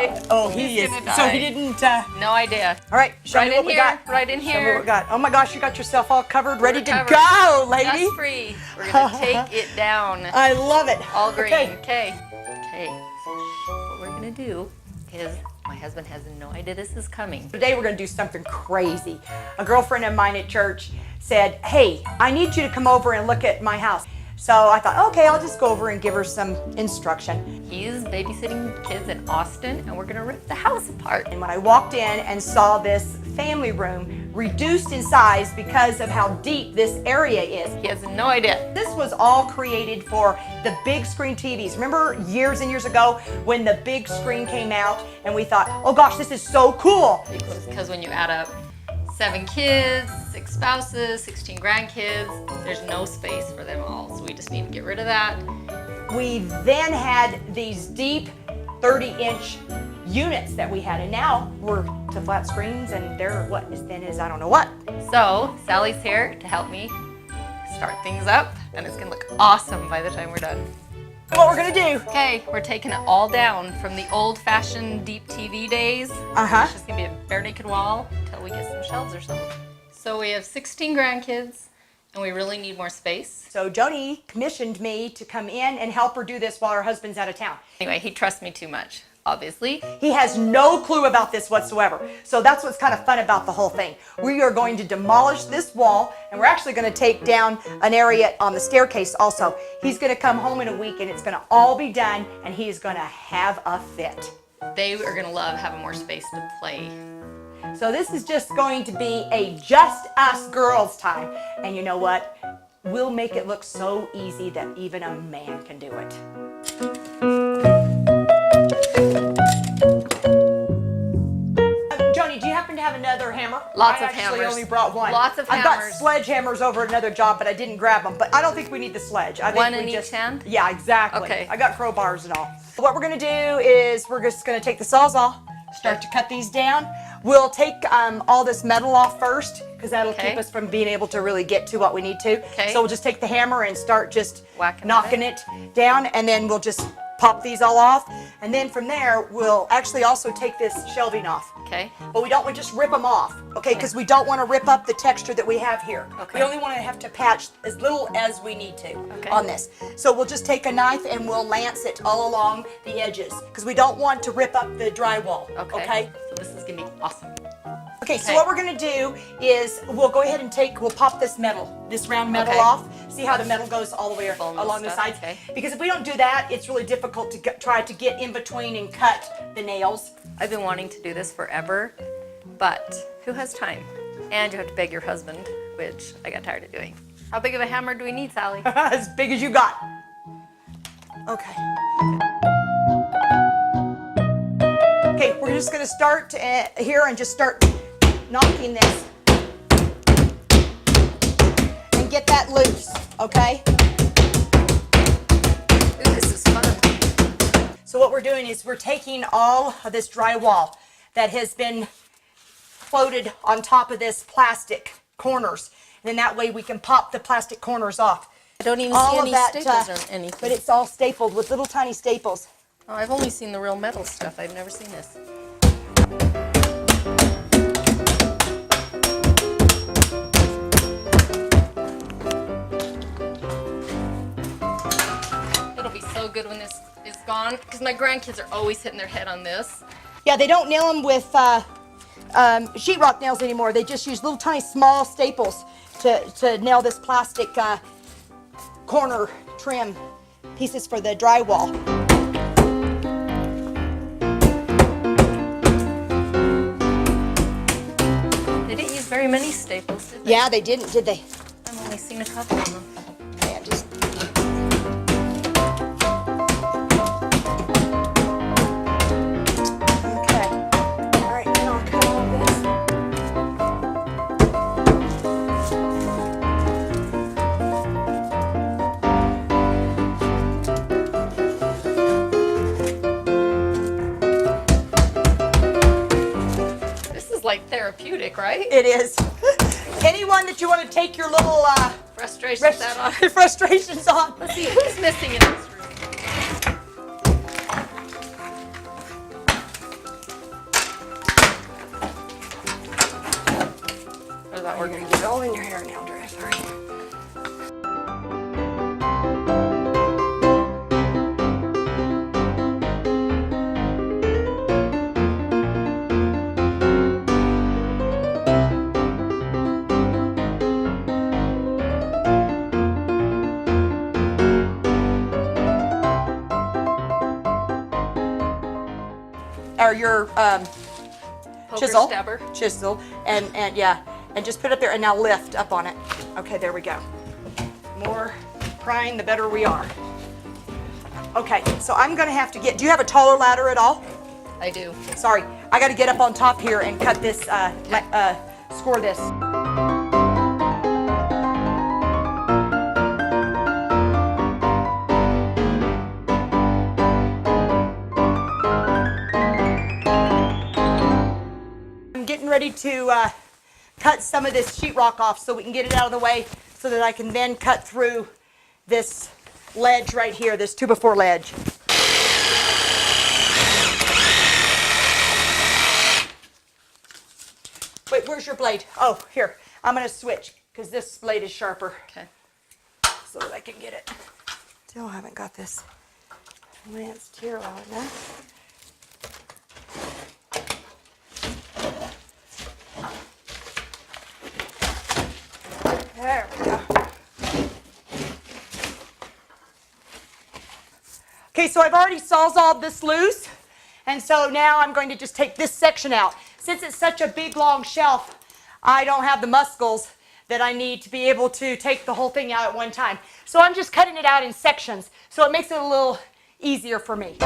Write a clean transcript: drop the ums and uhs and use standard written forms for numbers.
die. Oh, He's he is. gonna die. So he didn't. No idea. All right, show Right me what in we here. got. Right in Show me what here. we got. Oh my gosh, you got yourself all covered, ready to Covered. go, lady. Dust free. We're gonna take it down. I love it. All green. Okay. Okay. Okay. What we're gonna do is, my husband has no idea this is coming. Today we're going to do something crazy. A girlfriend of mine at church said, hey, I need you to come over and look at my house. So I thought, okay, I'll just go over and give her some instruction. He's babysitting kids in Austin, and we're gonna rip the house apart. And when I walked in and saw this family room reduced in size because of how deep this area is. He has no idea. This was all created for the big screen TVs. Remember years and years ago when the big screen came out and we thought, oh gosh, this is so cool. Because when you add up 7 kids, 6 spouses, 16 grandkids, there's no space for them all. So we just need to get rid of that. We then had these deep 30-inch units that we had, and now we're to flat screens and they're what, as thin as I don't know what. So Sally's here to help me start things up, and it's gonna look awesome by the time we're done. What we're gonna do? Okay, we're taking it all down from the old-fashioned deep TV days. It's just gonna be a bare naked wall until we get some shelves or something. So we have 16 grandkids, and we really need more space. So Joni commissioned me to come in and help her do this while her husband's out of town. Anyway, he trusts me too much, obviously. He has no clue about this whatsoever. So that's what's kind of fun about the whole thing. We are going to demolish this wall, and we're actually going to take down an area on the staircase also. He's going to come home in a week, and it's going to all be done, and he is going to have a fit. They are gonna love having more space to play. So this is just going to be a just us girls time. And you know what? We'll make it look so easy that even a man can do it. Joni, do you happen to have another hammer? Lots I of actually hammers. only brought one. Lots of I've got hammers. sledgehammers over at another job, but I didn't grab them. But I don't think we need the sledge. I think One we in just, each hand? Yeah, exactly. Okay. I got crowbars and all. What we're going to do is we're just going to take the Sawzall, start to cut these down. We'll take all this metal off first because that'll Okay. keep us from being able to really get to what we need to. Okay. So we'll just take the hammer and start just Knocking it down, and then we'll just pop these all off. And then from there, we'll actually also take this shelving off. Okay. But we don't want to just rip them off, okay? Because we don't want to rip up the texture that we have here. Okay. We only want to have to patch as little as we need to Okay. on this. So we'll just take a knife and we'll lance it all along the edges because we don't want to rip up the drywall, okay? So this is gonna be awesome. Okay, so Okay. what we're gonna do is we'll go ahead and we'll pop this round metal Okay. off. See how the metal goes all the way Foam and along the stuff, sides? okay. Because if we don't do that, it's really difficult to try to get in between and cut the nails. I've been wanting to do this forever, but who has time? And you have to beg your husband, which I got tired of doing. How big of a hammer do we need, Sally? As big as you got. Okay. Okay, we're just gonna start here and just start knocking this and get that loose, okay? Ooh, this is fun. So what we're doing is we're taking all of this drywall that has been floated on top of this plastic corners, and then that way we can pop the plastic corners off. I don't even All see of any that, staples or anything. but it's all stapled with little tiny staples. Oh, I've only seen the real metal stuff. I've never seen this. It'll be so good when this is gone, because my grandkids are always hitting their head on this. Yeah, they don't nail them with sheetrock nails anymore. They just use little tiny small staples to nail this plastic corner trim pieces for the drywall. They didn't use very many staples, did they? Yeah, they didn't, did they? I've only seen a couple of them. Yeah, just... Okay. All right, now I'll cut all this. This is like therapeutic, right? It is. Anyone that you want to take your little Frustrations out on. frustrations on. Let's see who's missing in this room. that work. You're gonna get it all in your hair now, Dre. Sorry. Or your Poker chisel, stabber. and yeah, and just put it there and now lift up on it. Okay, there we go. More prying, the better we are. Okay, so I'm gonna have to get, do you have a taller ladder at all? I do. Sorry, I gotta get up on top here and cut this, score this. I'm getting ready to cut some of this sheetrock off so we can get it out of the way so that I can then cut through this ledge right here, this 2x4 ledge. Wait, where's your blade? Oh, here. I'm going to switch because this blade is sharper. Okay. So that I can get it. Still haven't got this lanced here well enough. There we go. Okay, so I've already sawzalled this loose, and so now I'm going to just take this section out. Since it's such a big, long shelf, I don't have the muscles that I need to be able to take the whole thing out at one time. So I'm just cutting it out in sections, so it makes it a little easier for me.